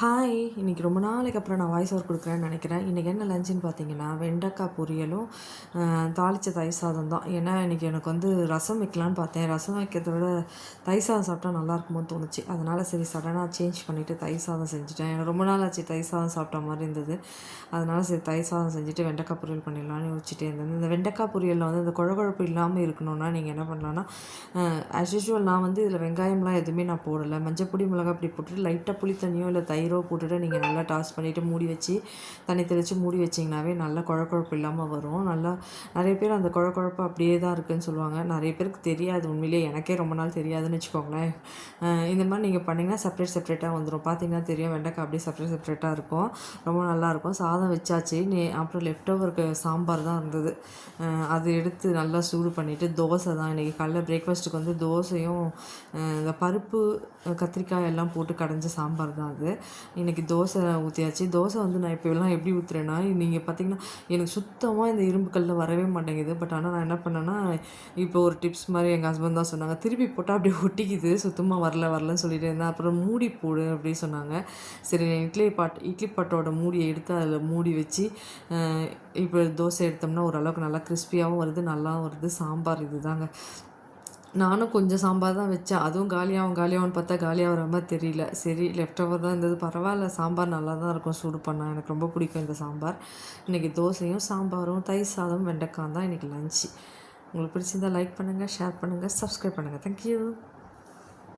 Hi! இன்றைக்கி ரொம்ப நாளைக்கு அப்புறம் நான் வாய்ஸ் ஓவர் கொடுக்குறேன்னு நினைக்கிறேன். இன்றைக்கி என்ன லஞ்சுன்னு பார்த்தீங்கன்னா, வெண்டைக்காய் பொரியலும், தாளிச்ச தயிர் சாதம் தான். ஏன்னா, இன்றைக்கி எனக்கு வந்து ரசம் வைக்கலான்னு பார்த்தேன். ரசம் வைக்கிறத விட தயிர் சாதம் சாப்பிட்டா நல்லாயிருக்குமோன்னு தோணுச்சு. அதனால் சரி சடனாக சேஞ்ச் பண்ணிவிட்டு தயிர் சாதம் செஞ்சுட்டேன். எனக்கு ரொம்ப நாள் ஆச்சு தயிர் சாதம் சாப்பிட்ட மாதிரி இருந்தது. அதனால் சரி தயிர் சாதம் செஞ்சுட்டு வெண்டைக்காய் பொரியல் பண்ணிடலான்னு யோசிச்சுட்டே இருந்தேன். இந்த வெண்டைக்காய் பொரியலில் வந்து இந்த குழகுழப்பு இல்லாமல் இருக்கணும்னா நீங்கள் என்ன பண்ணலான்னா, ஆஸ் யூஷுவல் நான் வந்து இதில் வெங்காயம்லாம் எதுவுமே நான் போடலை. மஞ்சள் பொடி, மிளகாய் பொடி போட்டுட்டு லைட்டாக புளி தண்ணியோ இல்லை தயிரோ போட்டுட்டு நீங்கள் நல்லா டாஸ் பண்ணிவிட்டு மூடி வச்சு தண்ணி தெளித்து மூடி வச்சிங்கனாவே நல்லா குழகுழப்பு இல்லாமல் வரும். நல்லா நிறைய பேர் அந்த குழகுழப்பு அப்படியே தான் இருக்குதுன்னு சொல்லுவாங்க. நிறைய பேருக்கு தெரியாது, உண்மையிலேயே எனக்கே ரொம்ப நாள் தெரியாதுன்னு வச்சுக்கோங்களேன். இந்த மாதிரி நீங்கள் பண்ணிங்கன்னா செப்பரேட்டாக வந்துடும். பார்த்தீங்கன்னா தெரியும், வெண்டைக்காய் அப்படியே செப்பரேட்டாக இருக்கும். ரொம்ப நல்லாயிருக்கும். சாதம் வச்சாச்சு. அப்புறம் லெஃப்ட் ஓவருக்கு சாம்பார் தான் இருந்தது. அது எடுத்து நல்லா சூடு பண்ணிவிட்டு தோசை தான் இன்றைக்கி காலைல பிரேக்ஃபாஸ்ட்டுக்கு வந்து தோசையும் இந்த பருப்பு, கத்திரிக்காய் எல்லாம் போட்டு கடைஞ்ச சாம்பார் தான் அது. இன்றைக்கி தோசை ஊற்றியாச்சு. தோசை வந்து நான் இப்போலாம் எப்படி ஊற்றுறேன்னா, நீங்கள் பார்த்தீங்கன்னா எனக்கு சுத்தமாக இந்த இரும்பு கல்லில் வரவே மாட்டேங்குது. பட் ஆனால் நான் என்ன பண்ணேன்னா, இப்போ ஒரு டிப்ஸ் மாதிரி எங்கள் ஹஸ்பண்ட் தான் சொன்னாங்க. திருப்பி போட்டால் அப்படியே ஒட்டிக்குது, சுத்தமாக வரலன்னு சொல்லிட்டு இருந்தேன். அப்புறம் மூடி போடு அப்படின்னு சொன்னாங்க. சரி, இட்லி பாட்டோட மூடியை எடுத்து அதில் மூடி வச்சு இப்போ தோசை எடுத்தோம்னா ஓரளவுக்கு நல்லா கிறிஸ்பியாகவும் வருது, நல்லாவும் வருது. சாம்பார் இது தாங்க. நானும் கொஞ்சம் சாம்பார் தான் வச்சேன். அதுவும் காலியாகும்னு பார்த்தா காலியாகிற மாதிரி தெரியல. சரி, லெஃப்ட் ஓவர் தான் இருந்தது, பரவாயில்ல. சாம்பார் நல்லா தான் இருக்கும் சூடு பண்ணால். எனக்கு ரொம்ப பிடிக்கும் இந்த சாம்பார். இன்றைக்கி தோசையும் சாம்பாரும் தயிர் சாதம் வெண்டைக்காய் தான் இன்றைக்கி லன்ச்சு. உங்களுக்கு பிடிச்சிருந்தால் லைக் பண்ணுங்கள், ஷேர் பண்ணுங்கள், சப்ஸ்கிரைப் பண்ணுங்கள். தேங்க்யூ.